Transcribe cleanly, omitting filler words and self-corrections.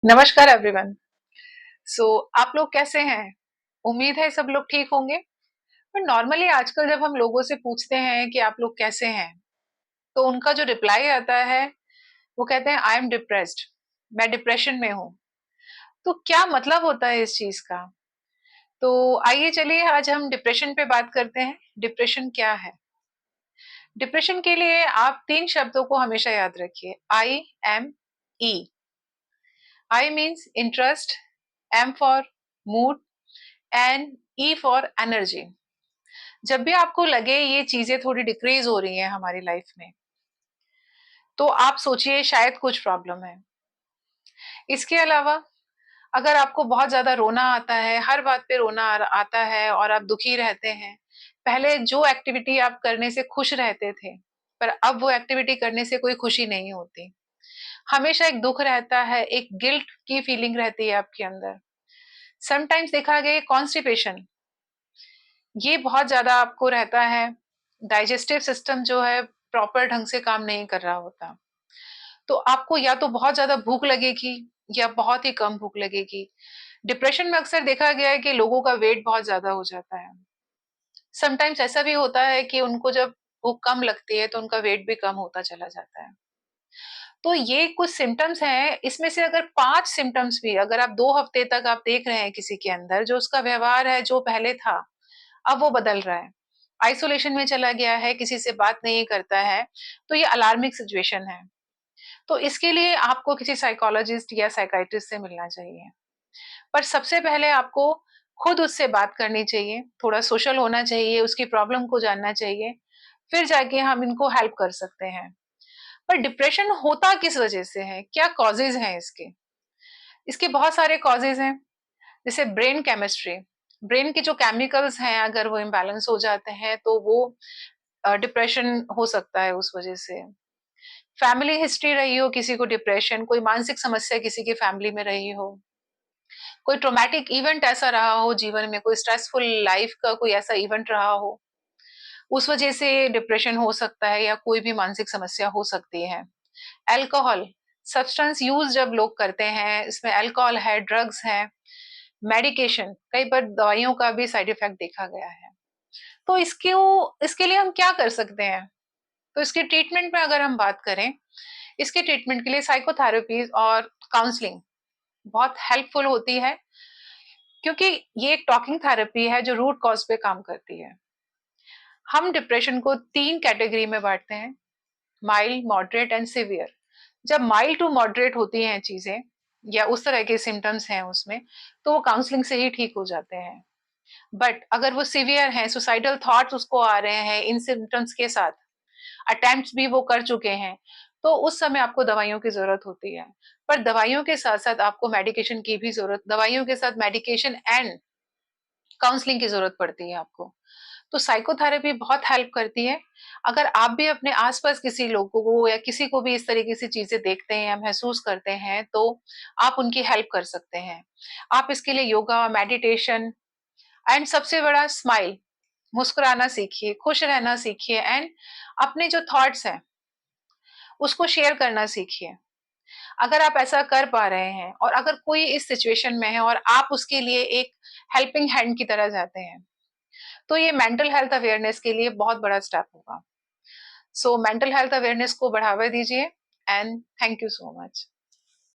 नमस्कार एवरीवन। सो आप लोग कैसे हैं? उम्मीद है सब लोग ठीक होंगे। पर नॉर्मली आजकल जब हम लोगों से पूछते हैं कि आप लोग कैसे हैं, तो उनका जो रिप्लाई आता है वो कहते हैं आई एम डिप्रेस्ड। मैं डिप्रेशन में हूँ। तो क्या मतलब होता है इस चीज का? तो आइए चलिए आज हम डिप्रेशन पे बात करते हैं। डिप्रेशन क्या है? डिप्रेशन के लिए आप तीन शब्दों को हमेशा याद रखिए। IME। I means interest, M for mood and E for energy. जब भी आपको लगे ये चीजें थोड़ी डिक्रीज हो रही हैं हमारी लाइफ में, तो आप सोचिए शायद कुछ प्रॉब्लम है। इसके अलावा अगर आपको बहुत ज्यादा रोना आता है, हर बात पे रोना आता है और आप दुखी रहते हैं, पहले जो एक्टिविटी आप करने से खुश रहते थे, पर अब वो एक्टिविटी करने से कोई खुशी नहीं होती। हमेशा एक दुख रहता है, एक गिल्ट की फीलिंग रहती है आपके अंदर। समटाइम्स देखा गया कॉन्स्टिपेशन, ये बहुत ज्यादा आपको रहता है। डाइजेस्टिव सिस्टम जो है प्रॉपर ढंग से काम नहीं कर रहा होता। तो आपको या तो बहुत ज्यादा भूख लगेगी या बहुत ही कम भूख लगेगी। डिप्रेशन में अक्सर देखा गया है कि लोगों का वेट बहुत ज्यादा हो जाता है। समटाइम्स ऐसा भी होता है कि उनको जब भूख कम लगती है तो उनका वेट भी कम होता चला जाता है। तो ये कुछ सिम्टम्स हैं। इसमें से अगर 5 सिम्टम्स भी अगर आप 2 हफ्ते तक आप देख रहे हैं किसी के अंदर, जो उसका व्यवहार है जो पहले था, अब वो बदल रहा है, आइसोलेशन में चला गया है, किसी से बात नहीं करता है, तो ये अलार्मिंग सिचुएशन है। तो इसके लिए आपको किसी साइकोलॉजिस्ट या साइकाइट्रिस्ट से मिलना चाहिए। पर सबसे पहले आपको खुद उससे बात करनी चाहिए, थोड़ा सोशल होना चाहिए, उसकी प्रॉब्लम को जानना चाहिए, फिर जाके हम इनको हेल्प कर सकते हैं। पर डिप्रेशन होता किस वजह से है? क्या कॉजेज हैं इसके? इसके बहुत सारे कॉजेज हैं। जैसे ब्रेन केमिस्ट्री, ब्रेन के जो केमिकल्स हैं अगर वो इम्बैलेंस हो जाते हैं तो वो डिप्रेशन हो सकता है उस वजह से। फैमिली हिस्ट्री रही हो किसी को डिप्रेशन, कोई मानसिक समस्या किसी की फैमिली में रही हो, कोई ट्रोमैटिक इवेंट ऐसा रहा हो जीवन में, कोई स्ट्रेसफुल लाइफ का कोई ऐसा इवेंट रहा हो, उस वजह से डिप्रेशन हो सकता है या कोई भी मानसिक समस्या हो सकती है। अल्कोहल सब्सटेंस यूज जब लोग करते हैं, इसमें अल्कोहल है, ड्रग्स है, मेडिकेशन, कई बार दवाइयों का भी साइड इफेक्ट देखा गया है। तो इसके लिए हम क्या कर सकते हैं? तो इसके ट्रीटमेंट में अगर हम बात करें, इसके ट्रीटमेंट के लिए साइकोथेरेपी और काउंसलिंग बहुत हेल्पफुल होती है, क्योंकि ये एक टॉकिंग थेरेपी है जो रूट कॉज पे काम करती है। हम डिप्रेशन को 3 कैटेगरी में बांटते हैं, माइल्ड, मॉडरेट एंड सिवियर। जब माइल्ड टू मॉडरेट होती हैं चीजें या उस तरह के सिम्टम्स हैं उसमें, तो वो काउंसलिंग से ही ठीक हो जाते हैं। बट अगर वो सिवियर हैं, सुसाइडल थॉट्स उसको आ रहे हैं इन सिम्टम्स के साथ, अटेम्प्ट्स भी वो कर चुके हैं, तो उस समय आपको दवाइयों की जरूरत होती है। पर दवाइयों के साथ साथ आपको मेडिकेशन की भी जरूरत, दवाइयों के साथ मेडिकेशन एंड काउंसलिंग की जरूरत पड़ती है आपको। तो साइकोथेरेपी बहुत हेल्प करती है। अगर आप भी अपने आसपास किसी लोगों को या किसी को भी इस तरीके की चीजें देखते हैं या महसूस करते हैं, तो आप उनकी हेल्प कर सकते हैं। आप इसके लिए योगा, मेडिटेशन एंड सबसे बड़ा स्माइल, मुस्कुराना सीखिए, खुश रहना सीखिए एंड अपने जो थॉट्स हैं उसको शेयर करना सीखिए। अगर आप ऐसा कर पा रहे हैं और अगर कोई इस सिचुएशन में है और आप उसके लिए एक हेल्पिंग हैंड की तरह जाते हैं, तो ये मेंटल हेल्थ अवेयरनेस के लिए बहुत बड़ा स्टेप होगा। सो मेंटल हेल्थ अवेयरनेस को बढ़ावा दीजिए and thank you so much.